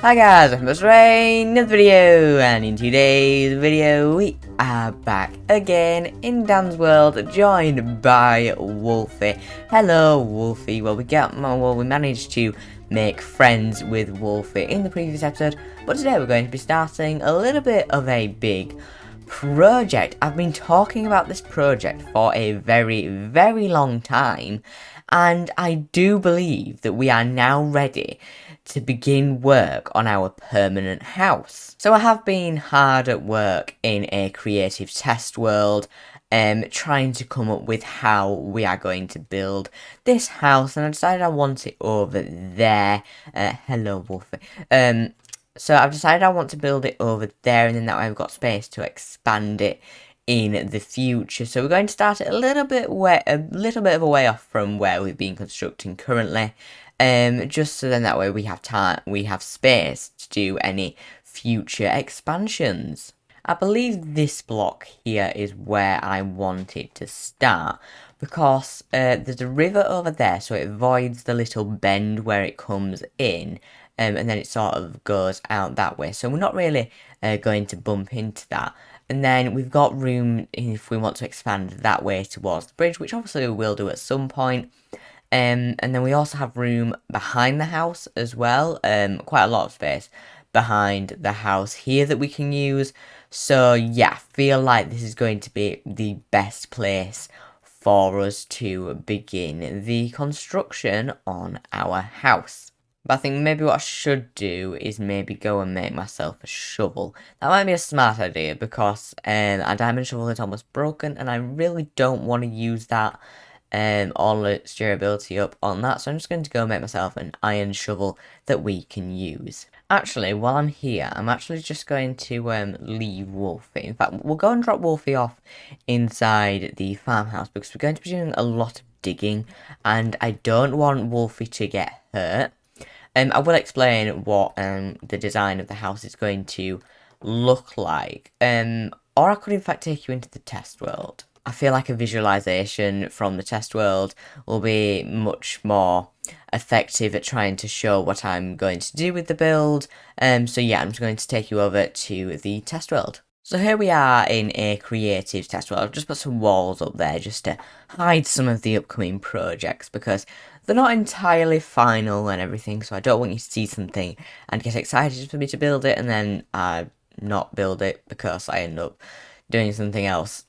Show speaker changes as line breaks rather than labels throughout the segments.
Hi guys, I'm Rain, another video, and in today's video we are back again in Dan's world, joined by Wolfie. Hello Wolfie. Well, we managed to make friends with Wolfie in the previous episode, but today we're going to be starting a little bit of a big project. I've been talking about this project for a very long time, and I do believe that we are now ready to begin work on our permanent house. So I have been hard at work in a creative test world, trying to come up with how we are going to build this house, and I decided I want it over there. Hello Wolfie. So I've decided I want to build it over there, and then that way I've got space to expand it in the future. So we're going to start it a little bit of a way off from where we've been constructing currently. Just so then that way we have space to do any future expansions. I believe this block here is where I wanted to start, because there's a river over there, so it avoids the little bend where it comes in, and then it sort of goes out that way, so we're not really going to bump into that. And then we've got room if we want to expand that way towards the bridge, which obviously we will do at some point. And then we also have room behind the house as well, quite a lot of space behind the house here that we can use. So yeah, I feel like this is going to be the best place for us to begin the construction on our house. But I think maybe what I should do is maybe go and make myself a shovel. That might be a smart idea, because a diamond shovel is almost broken and I really don't want to use that. All its durability up on that, so I'm just going to go make myself an iron shovel that we can use. Actually, while I'm here, I'm actually just going to leave Wolfie. In fact, we'll go and drop Wolfie off inside the farmhouse, because we're going to be doing a lot of digging, and I don't want Wolfie to get hurt. I will explain what the design of the house is going to look like, or I could in fact take you into the test world. I feel like a visualization from the test world will be much more effective at trying to show what I'm going to do with the build. So yeah, I'm just going to take you over to the test world. So here we are in a creative test world. I've just put some walls up there just to hide some of the upcoming projects, because they're not entirely final and everything, so I don't want you to see something and get excited for me to build it and then not build it because I end up doing something else.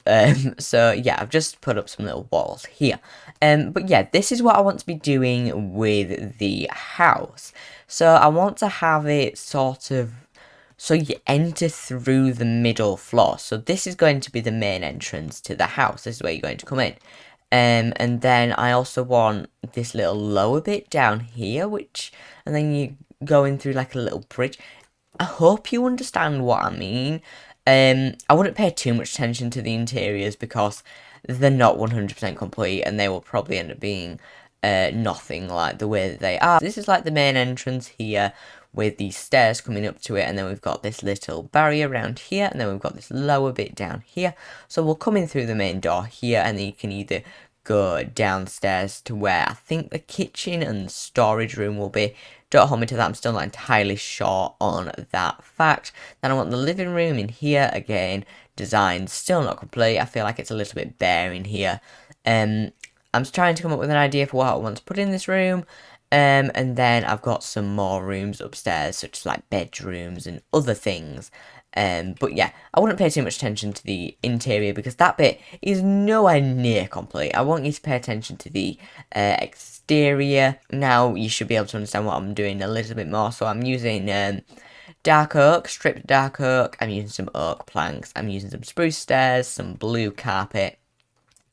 So yeah, I've just put up some little walls here. But yeah, this is what I want to be doing with the house. So I want to have it sort of, so you enter through the middle floor. So this is going to be the main entrance to the house. This is where you're going to come in. And then I also want this little lower bit down here, and then you go in through like a little bridge. I hope you understand what I mean. I wouldn't pay too much attention to the interiors, because they're not 100% complete, and they will probably end up being nothing like the way that they are. This is like the main entrance here, with these stairs coming up to it, and then we've got this little barrier around here, and then we've got this lower bit down here. So we'll come in through the main door here, and then you can either go downstairs to where I think the kitchen and the storage room will be. Don't hold me to that, I'm still not entirely sure on that fact. Then I want the living room in here again. Design still not complete. I feel like it's a little bit bare in here. I'm trying to come up with an idea for what I want to put in this room. And then I've got some more rooms upstairs, such as like bedrooms and other things. But yeah, I wouldn't pay too much attention to the interior, because that bit is nowhere near complete. I want you to pay attention to the exterior. Now you should be able to understand what I'm doing a little bit more. So I'm using dark oak, stripped dark oak. I'm using some oak planks. I'm using some spruce stairs, some blue carpet,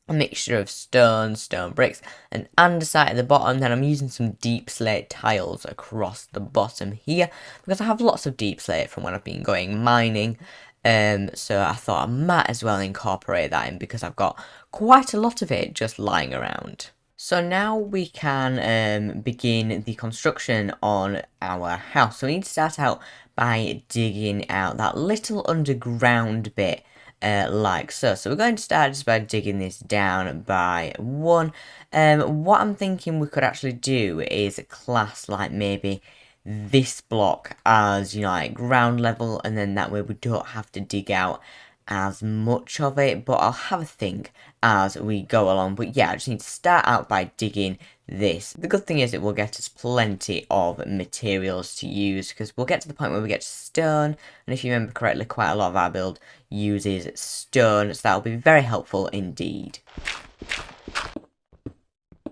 a mixture of stone bricks, and andesite at the bottom. Then I'm using some deep slate tiles across the bottom here, because I have lots of deep slate from when I've been going mining. So I thought I might as well incorporate that in, because I've got quite a lot of it just lying around. So now we can begin the construction on our house. So we need to start out by digging out that little underground bit, like so. So we're going to start just by digging this down by one. What I'm thinking we could actually do is class like maybe this block as, like ground level, and then that way we don't have to dig out as much of it, but I'll have a think as we go along. But yeah, I just need to start out by digging this. The good thing is it will get us plenty of materials to use, because we'll get to the point where we get to stone, and if you remember correctly, quite a lot of our build uses stone, so that'll be very helpful indeed.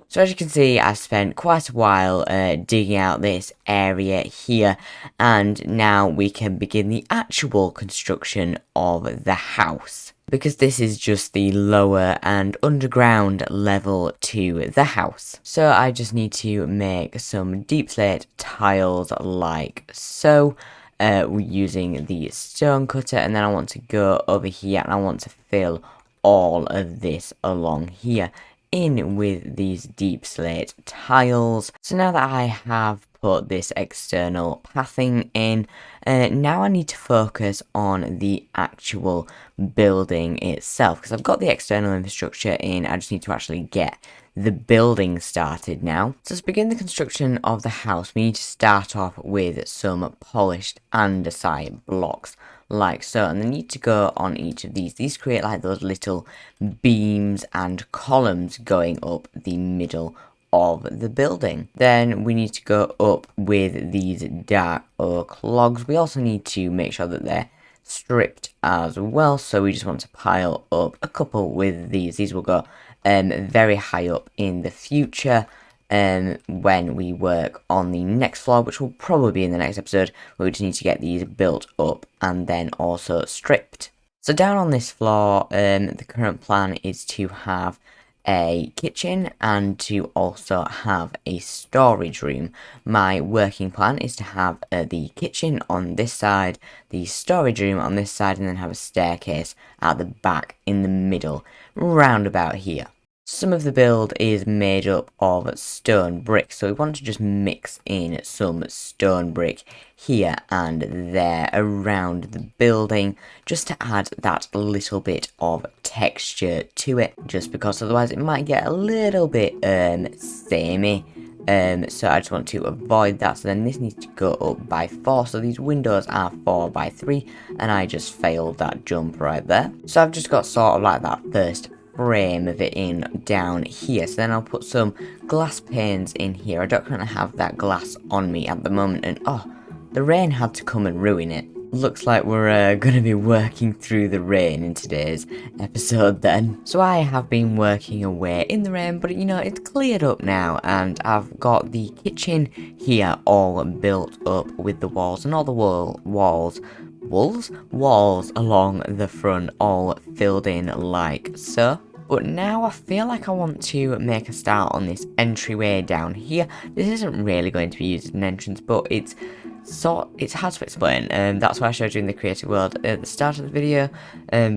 So as you can see, I spent quite a while digging out this area here, and now we can begin the actual construction of the house. Because this is just the lower and underground level to the house. So I just need to make some deep slate tiles like so, using the stone cutter, and then I want to go over here and I want to fill all of this along here in with these deep slate tiles. So now that I have put this external pathing in, now I need to focus on the actual building itself, because I've got the external infrastructure in. I just need to actually get the building started now. So to begin the construction of the house, we need to start off with some polished andesite blocks like so, and they need to go on each of these. These create like those little beams and columns going up the middle of the building. Then we need to go up with these dark oak logs. We also need to make sure that they're stripped as well, so we just want to pile up a couple with these. These will go very high up in the future when we work on the next floor, which will probably be in the next episode, where we just need to get these built up and then also stripped. So down on this floor, the current plan is to have a kitchen and to also have a storage room. My working plan is to have the kitchen on this side, the storage room on this side, and then have a staircase at the back in the middle, round about here. Some of the build is made up of stone brick, so we want to just mix in some stone brick here and there around the building, just to add that little bit of texture to it, just because otherwise it might get a little bit samey. So I just want to avoid that. So then this needs to go up by 4, so these windows are 4 by 3, and I just failed that jump right there. So I've just got sort of like that first frame of it in down here. So then I'll put some glass panes in here. I don't currently have that glass on me at the moment, and oh, the rain had to come and ruin it. Looks like we're going to be working through the rain in today's episode then. So I have been working away in the rain, but it's cleared up now, and I've got the kitchen here all built up with the walls, and all the walls along the front all filled in like so. But now I feel like I want to make a start on this entryway down here. This isn't really going to be used as an entrance, but it's hard to explain, that's why I showed you in the creative world at the start of the video,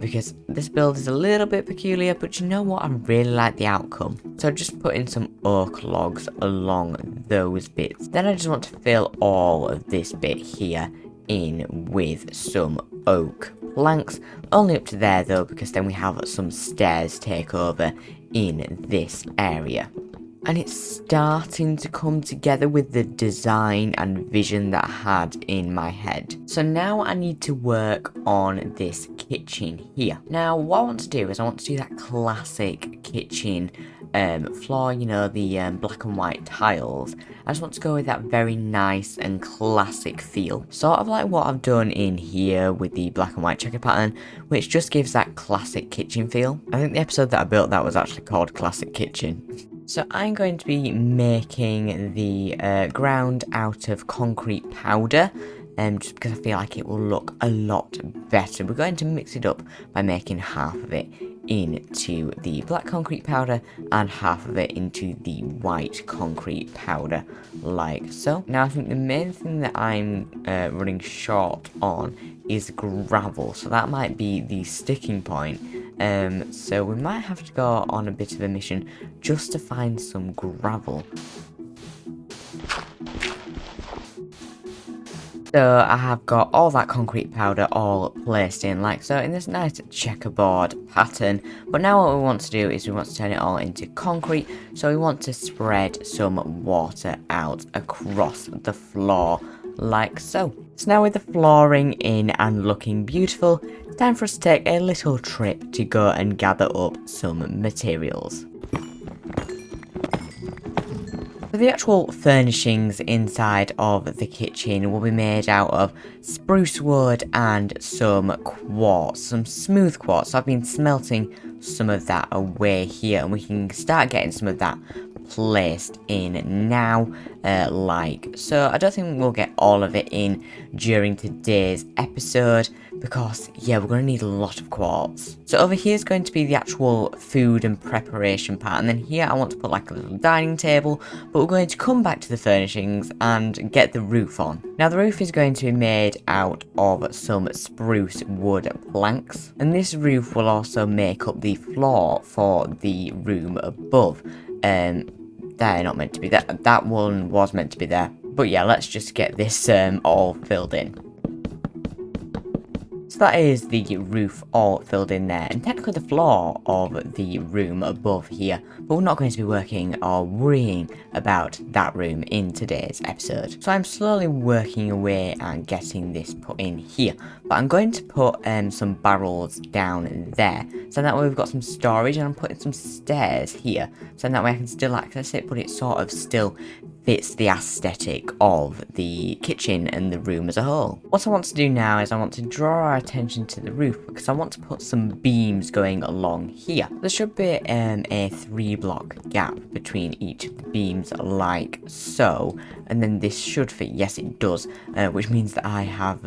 because this build is a little bit peculiar, but you know what, I really like the outcome. So I just put in some oak logs along those bits. Then I just want to fill all of this bit here in with some oak planks, only up to there though, because then we have some stairs take over in this area. And it's starting to come together with the design and vision that I had in my head. So now I need to work on this kitchen here. Now what I want to do is I want to do that classic kitchen floor, the black and white tiles. I just want to go with that very nice and classic feel. Sort of like what I've done in here with the black and white checker pattern, which just gives that classic kitchen feel. I think the episode that I built that was actually called Classic Kitchen. So I'm going to be making the ground out of concrete powder, just because I feel like it will look a lot better. We're going to mix it up by making half of it into the black concrete powder and half of it into the white concrete powder, like so. Now I think the main thing that I'm running short on is gravel, so that might be the sticking point. So we might have to go on a bit of a mission just to find some gravel. So I have got all that concrete powder all placed in like so in this nice checkerboard pattern. But now what we want to do is we want to turn it all into concrete. So we want to spread some water out across the floor like so. So now with the flooring in and looking beautiful, it's time for us to take a little trip to go and gather up some materials. The actual furnishings inside of the kitchen will be made out of spruce wood and some quartz, some smooth quartz. So I've been smelting some of that away here, and we can start getting some of that placed in now, like so. I don't think we'll get all of it in during today's episode because yeah, we're going to need a lot of quartz. So over here is going to be the actual food and preparation part, and then here I want to put like a little dining table, but we're going to come back to the furnishings and get the roof on. Now the roof is going to be made out of some spruce wood planks, and this roof will also make up the floor for the room above. They're not meant to be there. That one was meant to be there. But yeah, let's just get this all filled in. So that is the roof all filled in there, and technically the floor of the room above here, but we're not going to be working or worrying about that room in today's episode. So I'm slowly working away and getting this put in here, but I'm going to put some barrels down there, so that way we've got some storage, and I'm putting some stairs here, so that way I can still access it, but it sort of still fits the aesthetic of the kitchen and the room as a whole. What I want to do now is I want to draw our attention to the roof because I want to put some beams going along here. There should be a 3-block gap between each of the beams like so, and then this should fit. Yes, it does, which means that I have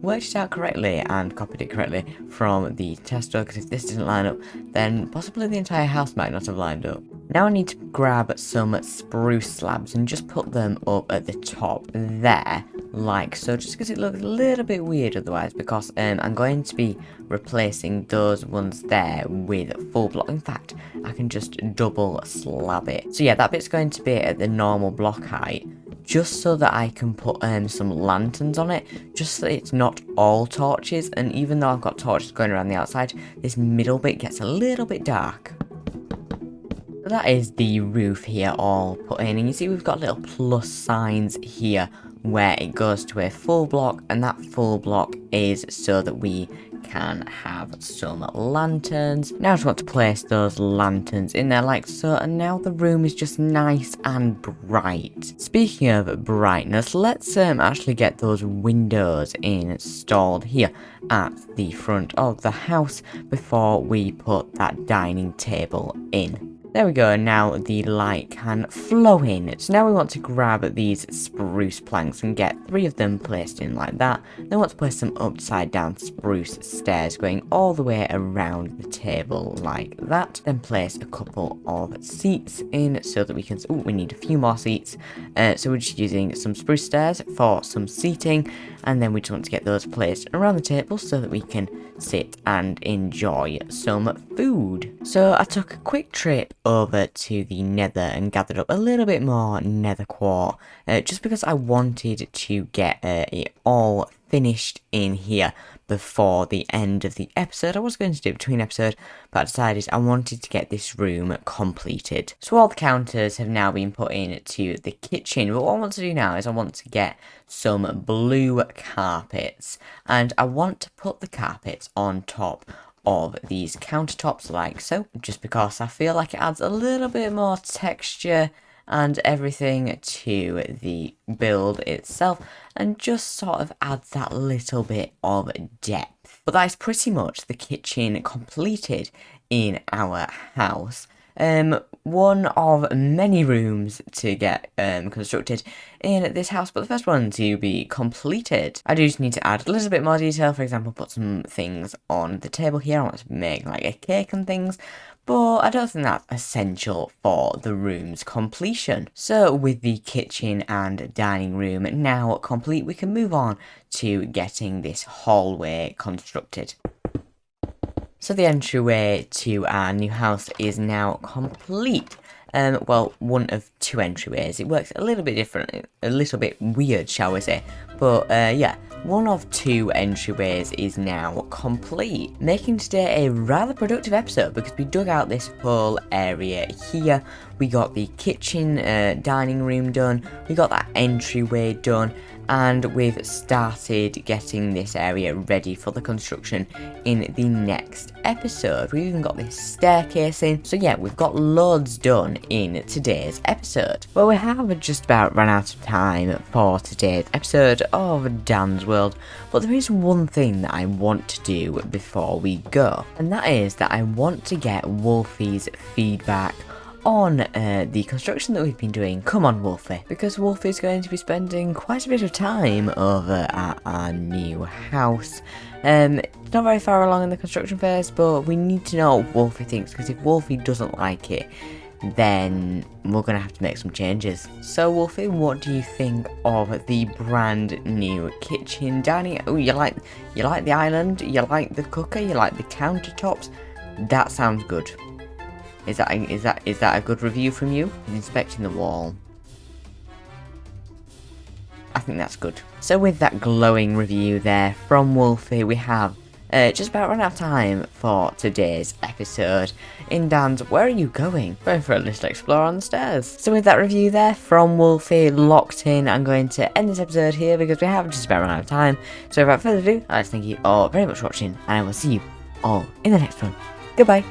worked it out correctly and copied it correctly from the tester, because if this didn't line up, then possibly the entire house might not have lined up. Now I need to grab some spruce slabs and just put them up at the top there, like so, just because it looks a little bit weird otherwise, because I'm going to be replacing those ones there with full block. In fact, I can just double slab it. So yeah, that bit's going to be at the normal block height, just so that I can put some lanterns on it, just so that it's not all torches, and even though I've got torches going around the outside, this middle bit gets a little bit dark. So that is the roof here all put in, and you see we've got little plus signs here where it goes to a full block, and that full block is so that we can have some lanterns. Now I just want to place those lanterns in there like so, and now the room is just nice and bright. Speaking of brightness, let's actually get those windows installed here at the front of the house before we put that dining table in. There we go, now the light can flow in. So now we want to grab these spruce planks and get 3 of them placed in like that. Then we want to place some upside down spruce stairs going all the way around the table like that. Then place a couple of seats in so that we can, oh, we need a few more seats. So we're just using some spruce stairs for some seating, and then we just want to get those placed around the table so that we can sit and enjoy some food. So I took a quick trip over to the nether and gathered up a little bit more nether quartz, just because I wanted to get it all finished in here before the end of the episode. I was going to do it between episodes, but I decided I wanted to get this room completed. So all the counters have now been put into the kitchen, but what I want to do now is I want to get some blue carpets, and I want to put the carpets on top of these countertops like so, just because I feel like it adds a little bit more texture and everything to the build itself, and just sort of adds that little bit of depth. But that is pretty much the kitchen completed in our house. One of many rooms to get constructed in this house, but the first one to be completed. I do just need to add a little bit more detail. For example, put some things on the table here. I want to make like a cake and things, but I don't think that's essential for the room's completion. So with the kitchen and dining room now complete, we can move on to getting this hallway constructed. So the entryway to our new house is now complete. well, one of two entryways. It works a little bit different, a little bit weird, shall we say. But yeah, one of two entryways is now complete, making today a rather productive episode because we dug out this whole area here. We got the kitchen, dining room done, we got that entryway done, and we've started getting this area ready for the construction in the next episode. We've even got this staircase in, so yeah, we've got loads done in today's episode. Well, we have just about run out of time for today's episode of Dan's World, but there is one thing that I want to do before we go, and that is that I want to get Wolfie's feedback on the construction that we've been doing. Come on, Wolfie, because Wolfie's going to be spending quite a bit of time over at our new house. It's not very far along in the construction phase, but we need to know what Wolfie thinks, because if Wolfie doesn't like it, then we're going to have to make some changes. So Wolfie, what do you think of the brand new kitchen dining? Oh, you like the island, you like the cooker, you like the countertops? That sounds good. Is that a good review from you? Inspecting the wall. I think that's good. So with that glowing review there from Wolfie, we have just about run out of time for today's episode. In Dan's, where are you going? Going for a little explore on the stairs. So with that review there from Wolfie locked in, I'm going to end this episode here because we have just about run out of time. So without further ado, I'd like to thank you all very much for watching, and I will see you all in the next one. Goodbye.